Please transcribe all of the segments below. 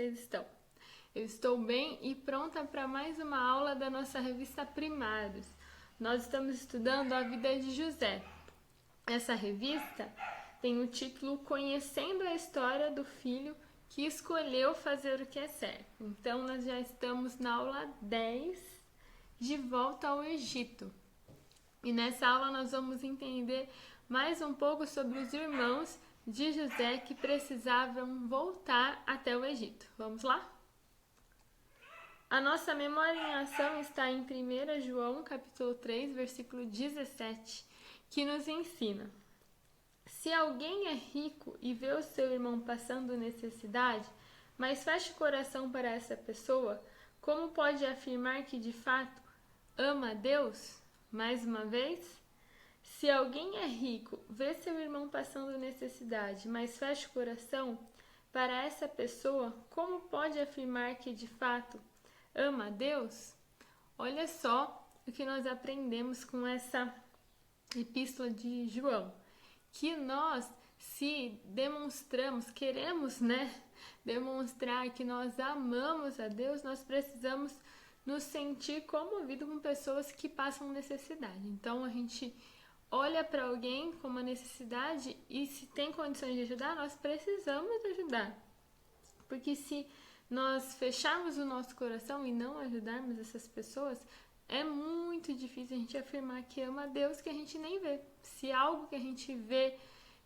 vocês estão? Eu estou bem e pronta para mais uma aula da nossa revista Primários. Nós estamos estudando a vida de José. Essa revista tem o título Conhecendo a História do Filho que Escolheu Fazer o que é Certo. Então, nós já estamos na aula 10, de volta ao Egito. E nessa aula nós vamos entender mais um pouco sobre os irmãos de José que precisavam voltar até o Egito. Vamos lá? A nossa memória em ação está em 1 João, capítulo 3, versículo 17, que nos ensina: se alguém é rico e vê o seu irmão passando necessidade, mas fecha o coração para essa pessoa, como pode afirmar que de fato ama a Deus? Mais uma vez, se alguém é rico, vê seu irmão passando necessidade, mas fecha o coração para essa pessoa, como pode afirmar que de fato ama a Deus? Olha só o que nós aprendemos com essa epístola de João, que nós, se demonstramos, queremos, demonstrar que nós amamos a Deus, nós precisamos nos sentir comovidos com pessoas que passam necessidade. Então, a gente olha para alguém com uma necessidade e se tem condições de ajudar, nós precisamos ajudar. Porque se nós fecharmos o nosso coração e não ajudarmos essas pessoas, é muito difícil a gente afirmar que ama a Deus que a gente nem vê. Se algo que a gente vê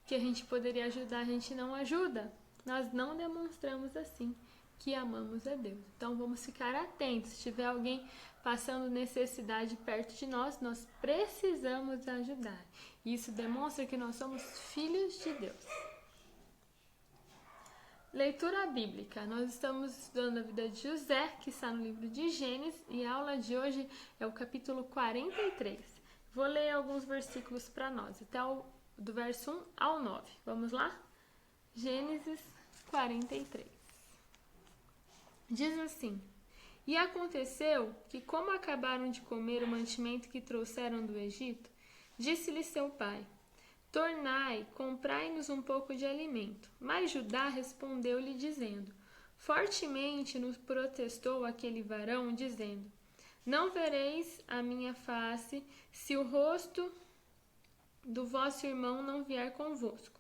que a gente poderia ajudar, a gente não ajuda, nós não demonstramos assim que amamos a Deus. Então vamos ficar atentos. Se tiver alguém passando necessidade perto de nós, nós precisamos ajudar. Isso demonstra que nós somos filhos de Deus. Leitura bíblica. Nós estamos estudando a vida de José, que está no livro de Gênesis, e a aula de hoje é o capítulo 43. Vou ler alguns versículos para nós, até do verso 1 ao 9. Vamos lá? Gênesis 43. Diz assim: e aconteceu que, como acabaram de comer o mantimento que trouxeram do Egito, disse-lhe seu pai: tornai, comprai-nos um pouco de alimento. Mas Judá respondeu-lhe dizendo: fortemente nos protestou aquele varão, dizendo: não vereis a minha face, se o rosto do vosso irmão não vier convosco.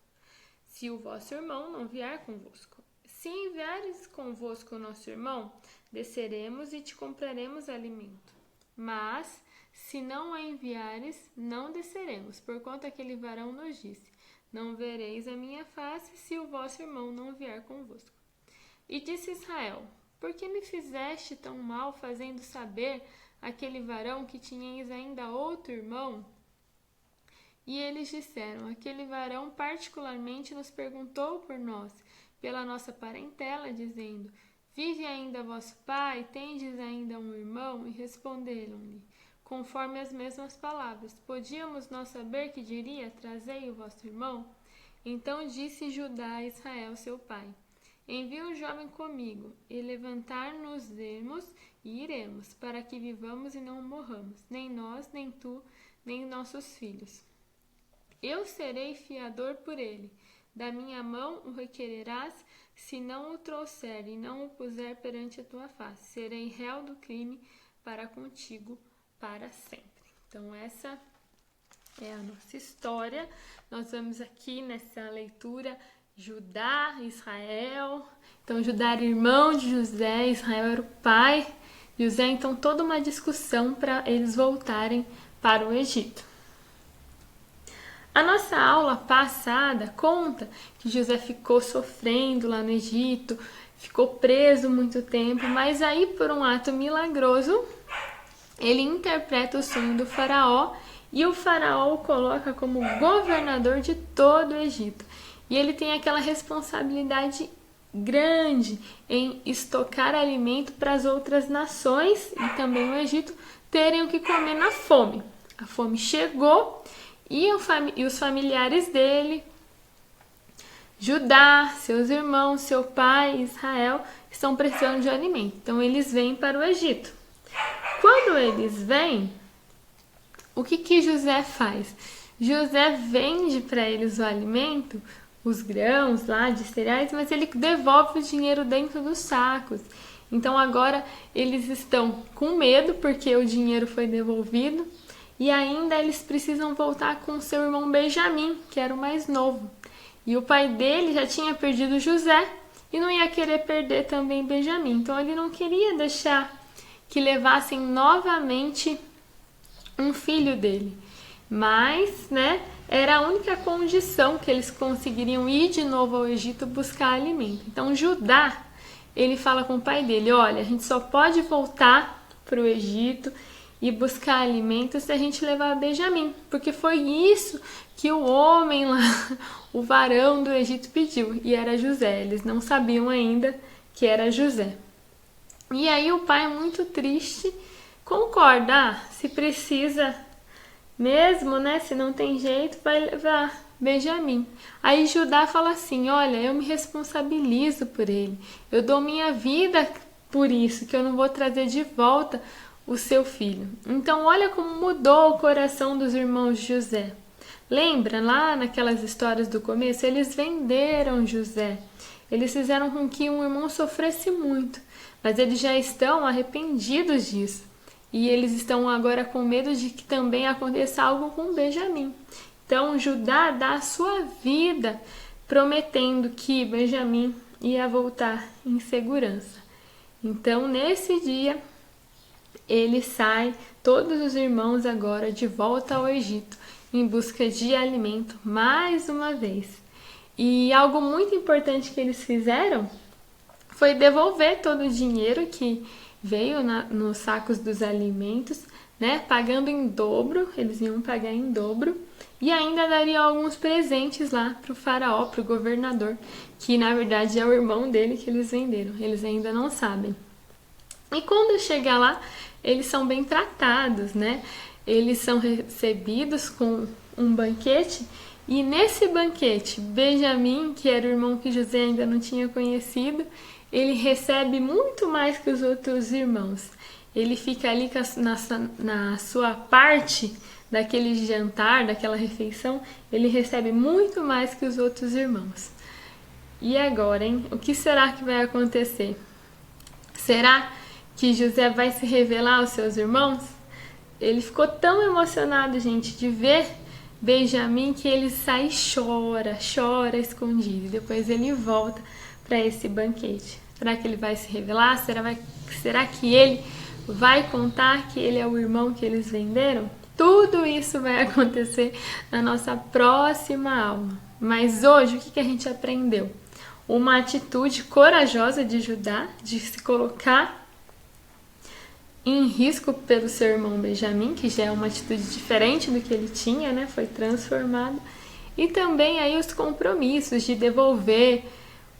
Se o vosso irmão não vier convosco. Se enviares convosco o nosso irmão, desceremos e te compraremos alimento. Mas, se não o enviares, não desceremos, porquanto aquele varão nos disse: não vereis a minha face, se o vosso irmão não vier convosco. E disse Israel: por que me fizeste tão mal, fazendo saber àquele varão que tinhais ainda outro irmão? E eles disseram: aquele varão particularmente nos perguntou por nós, pela nossa parentela, dizendo: vive ainda vosso pai? Tendes ainda um irmão? E responderam-lhe conforme as mesmas palavras: podíamos nós saber que diria: trazei o vosso irmão? Então disse Judá a Israel seu pai: envia o jovem comigo, e levantar-nos-emos e iremos, para que vivamos e não morramos, nem nós, nem tu, nem nossos filhos. Eu serei fiador por ele. Da minha mão o requererás, se não o trouxer e não o puser perante a tua face. Serei réu do crime para contigo para sempre. Então, essa é a nossa história. Nós vamos aqui nessa leitura Judá, Israel. Então, Judá era irmão de José, Israel era o pai de José. Então, toda uma discussão para eles voltarem para o Egito. A nossa aula passada conta que José ficou sofrendo lá no Egito, ficou preso muito tempo, mas aí, por um ato milagroso, ele interpreta o sonho do faraó e o faraó o coloca como governador de todo o Egito. E ele tem aquela responsabilidade grande em estocar alimento para as outras nações e também o Egito terem o que comer na fome. A fome chegou e os familiares dele, Judá, seus irmãos, seu pai, Israel, estão precisando de alimento. Então, eles vêm para o Egito. Quando eles vêm, o que José faz? José vende para eles o alimento os grãos lá de cereais, mas ele devolve o dinheiro dentro dos sacos. Então agora eles estão com medo porque o dinheiro foi devolvido e ainda eles precisam voltar com seu irmão Benjamim, que era o mais novo. E o pai dele já tinha perdido José e não ia querer perder também Benjamim. Então ele não queria deixar que levassem novamente um filho dele. Mas, né, era a única condição que eles conseguiriam ir de novo ao Egito buscar alimento. Então Judá, ele fala com o pai dele, olha, a gente só pode voltar para o Egito e buscar alimento se a gente levar Benjamim, porque foi isso que o homem lá, o varão do Egito pediu, e era José, eles não sabiam ainda que era José. E aí o pai, muito triste, concorda, se precisa mesmo, né, se não tem jeito, vai levar Benjamim. Aí Judá fala assim, olha, eu me responsabilizo por ele, eu dou minha vida por isso, que eu não vou trazer de volta o seu filho. Então olha como mudou o coração dos irmãos de José. Lembra lá naquelas histórias do começo? Eles venderam José, eles fizeram com que um irmão sofresse muito, mas eles já estão arrependidos disso. E eles estão agora com medo de que também aconteça algo com Benjamim. Então Judá dá a sua vida prometendo que Benjamim ia voltar em segurança. Então nesse dia ele sai, todos os irmãos agora de volta ao Egito em busca de alimento mais uma vez. E algo muito importante que eles fizeram foi devolver todo o dinheiro que veio nos sacos dos alimentos, né, pagando em dobro, eles iam pagar em dobro, e ainda dariam alguns presentes lá para o faraó, para o governador, que na verdade é o irmão dele que eles venderam, eles ainda não sabem. E quando chegar lá, eles são bem tratados, né, eles são recebidos com um banquete, e nesse banquete, Benjamim, que era o irmão que José ainda não tinha conhecido, ele recebe muito mais que os outros irmãos. Ele fica ali na sua parte daquele jantar, daquela refeição, ele recebe muito mais que os outros irmãos. E agora, hein? O que será que vai acontecer? Será que José vai se revelar aos seus irmãos? Ele ficou tão emocionado, gente, de ver Benjamim que ele sai e chora escondido. E depois ele volta para esse banquete. Será que ele vai se revelar? Será que ele vai contar que ele é o irmão que eles venderam? Tudo isso vai acontecer na nossa próxima aula. Mas hoje, o que a gente aprendeu? Uma atitude corajosa de Judá, de se colocar em risco pelo seu irmão Benjamim, que já é uma atitude diferente do que ele tinha, né? Foi transformado. E também aí os compromissos de devolver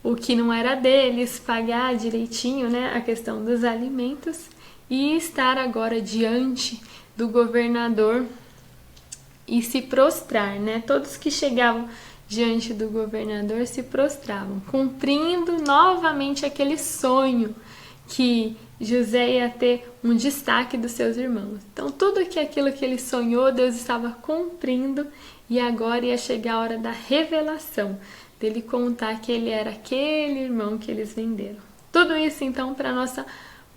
o que não era deles, pagar direitinho, né, a questão dos alimentos e estar agora diante do governador e se prostrar, né? Todos que chegavam diante do governador se prostravam, cumprindo novamente aquele sonho que José ia ter um destaque dos seus irmãos. Então tudo aquilo que ele sonhou, Deus estava cumprindo e agora ia chegar a hora da revelação, dele contar que ele era aquele irmão que eles venderam. Tudo isso então para a nossa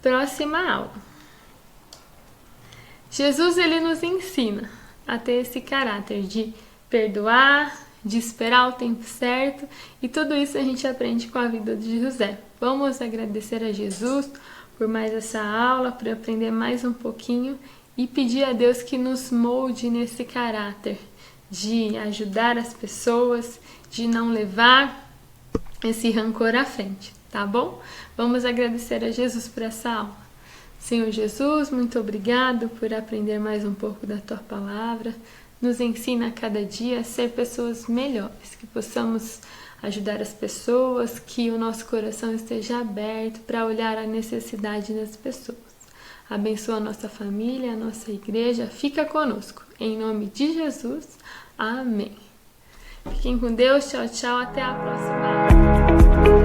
próxima aula. Jesus, ele nos ensina a ter esse caráter de perdoar, de esperar o tempo certo, e tudo isso a gente aprende com a vida de José. Vamos agradecer a Jesus por mais essa aula, por aprender mais um pouquinho e pedir a Deus que nos molde nesse caráter de ajudar as pessoas, de não levar esse rancor à frente, tá bom? Vamos agradecer a Jesus por essa aula. Senhor Jesus, muito obrigado por aprender mais um pouco da Tua Palavra. Nos ensina a cada dia a ser pessoas melhores, que possamos ajudar as pessoas, que o nosso coração esteja aberto para olhar a necessidade das pessoas. Abençoa a nossa família, a nossa igreja, fica conosco. Em nome de Jesus, amém. Fiquem com Deus, tchau, tchau, até a próxima aula.